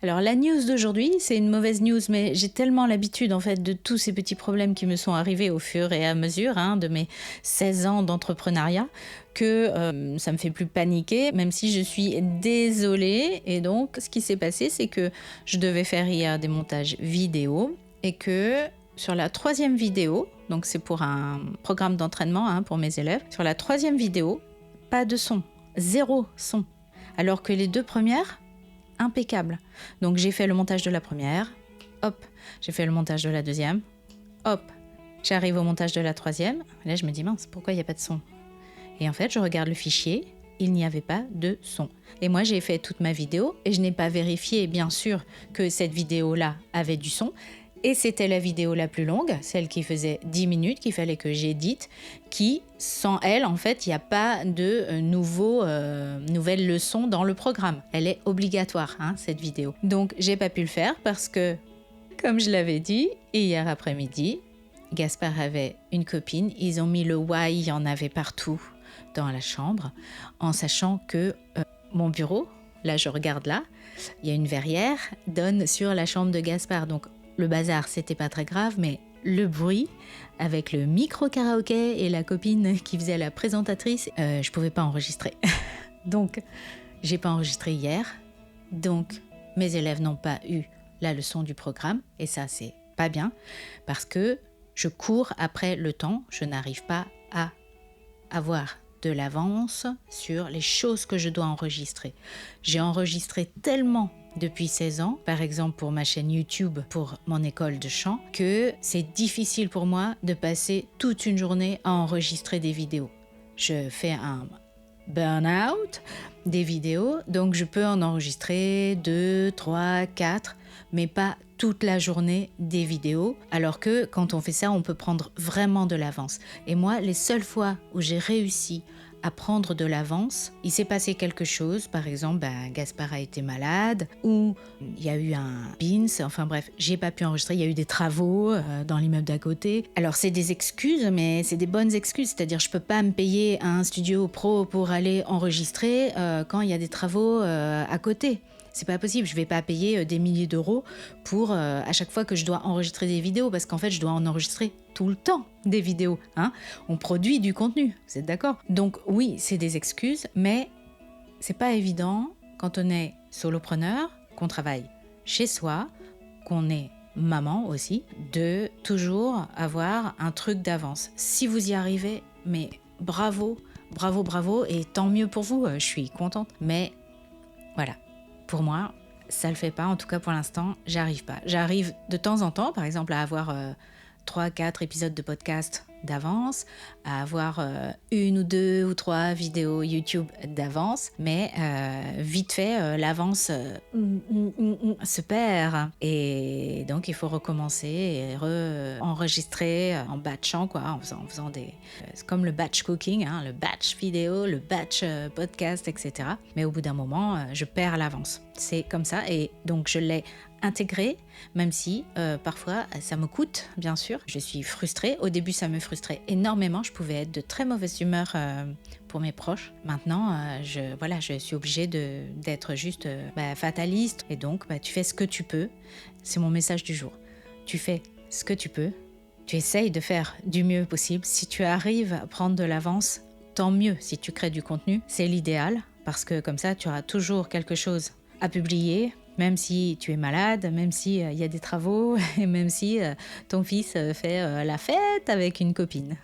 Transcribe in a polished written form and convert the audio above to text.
Alors la news d'aujourd'hui, c'est une mauvaise news, mais j'ai tellement l'habitude en fait de tous ces petits problèmes qui me sont arrivés au fur et à mesure de mes 16 ans d'entrepreneuriat que ça me fait plus paniquer, même si je suis désolée. Et donc ce qui s'est passé, c'est que je devais faire hier des montages vidéo et que sur la troisième vidéo, donc c'est pour un programme d'entraînement pour mes élèves, sur la troisième vidéo, pas de son, zéro son. Alors que les deux premières, impeccable. Donc j'ai fait le montage de la première, hop, j'ai fait le montage de la deuxième, hop, j'arrive au montage de la troisième. Là je me dis mince, pourquoi il n'y a pas de son? Et en fait je regarde le fichier, il n'y avait pas de son. Et moi j'ai fait toute ma vidéo et je n'ai pas vérifié bien sûr que cette vidéo-là avait du son. Et c'était la vidéo la plus longue, celle qui faisait 10 minutes, qu'il fallait que j'édite, qui, sans elle, en fait, il n'y a pas de nouvelles leçons dans le programme. Elle est obligatoire, cette vidéo. Donc, j'ai pas pu le faire parce que, comme je l'avais dit, hier après-midi, Gaspard avait une copine, ils ont mis le why, il y en avait partout dans la chambre, en sachant que mon bureau, là je regarde là, il y a une verrière, donne sur la chambre de Gaspard. Donc, le bazar, c'était pas très grave, mais le bruit, avec le micro-karaoké et la copine qui faisait la présentatrice, je pouvais pas enregistrer. Donc, j'ai pas enregistré hier. Donc, mes élèves n'ont pas eu la leçon du programme. Et ça, c'est pas bien, parce que je cours après le temps. Je n'arrive pas à avoir de l'avance sur les choses que je dois enregistrer. J'ai enregistré tellement depuis 16 ans, par exemple pour ma chaîne YouTube, pour mon école de chant, que c'est difficile pour moi de passer toute une journée à enregistrer des vidéos. Je fais un burn-out des vidéos, donc je peux en enregistrer 2, 3, 4, mais pas toute la journée des vidéos, alors que quand on fait ça, on peut prendre vraiment de l'avance. Et moi, les seules fois où j'ai réussi à prendre de l'avance, il s'est passé quelque chose, par exemple, Gaspard a été malade, ou il y a eu un BINS, enfin bref, j'ai pas pu enregistrer, il y a eu des travaux dans l'immeuble d'à côté. Alors c'est des excuses, mais c'est des bonnes excuses, c'est-à-dire je peux pas me payer un studio pro pour aller enregistrer quand il y a des travaux à côté. C'est pas possible, je vais pas payer des milliers d'euros pour à chaque fois que je dois enregistrer des vidéos, parce qu'en fait je dois en enregistrer tout le temps des vidéos. On produit du contenu, vous êtes d'accord? Donc oui, c'est des excuses, mais c'est pas évident quand on est solopreneur, qu'on travaille chez soi, qu'on est maman aussi, de toujours avoir un truc d'avance. Si vous y arrivez, mais bravo, bravo, bravo, et tant mieux pour vous, je suis contente. Mais voilà. Pour moi, ça le fait pas, en tout cas pour l'instant, j'arrive pas. J'arrive de temps en temps, par exemple, à avoir 3-4 épisodes de podcast d'avance, à avoir 1 ou 2 ou 3 vidéos YouTube d'avance, mais vite fait, l'avance se perd. Et donc il faut recommencer et enregistrer en batchant, quoi, en faisant des... c'est comme le batch cooking, le batch vidéo, le batch podcast, etc. Mais au bout d'un moment, je perds l'avance. C'est comme ça, et donc je l'ai intégré, même si parfois ça me coûte, bien sûr. Je suis frustrée. Au début, ça me frustrait énormément. Je pouvais être de très mauvaise humeur pour mes proches. Maintenant, je suis obligée d'être juste fataliste. Et donc, tu fais ce que tu peux. C'est mon message du jour. Tu fais ce que tu peux. Tu essayes de faire du mieux possible. Si tu arrives à prendre de l'avance, tant mieux. Si tu crées du contenu, c'est l'idéal, parce que comme ça, tu auras toujours quelque chose à publier, même si tu es malade, même s'il y a des travaux, et même si ton fils fait la fête avec une copine.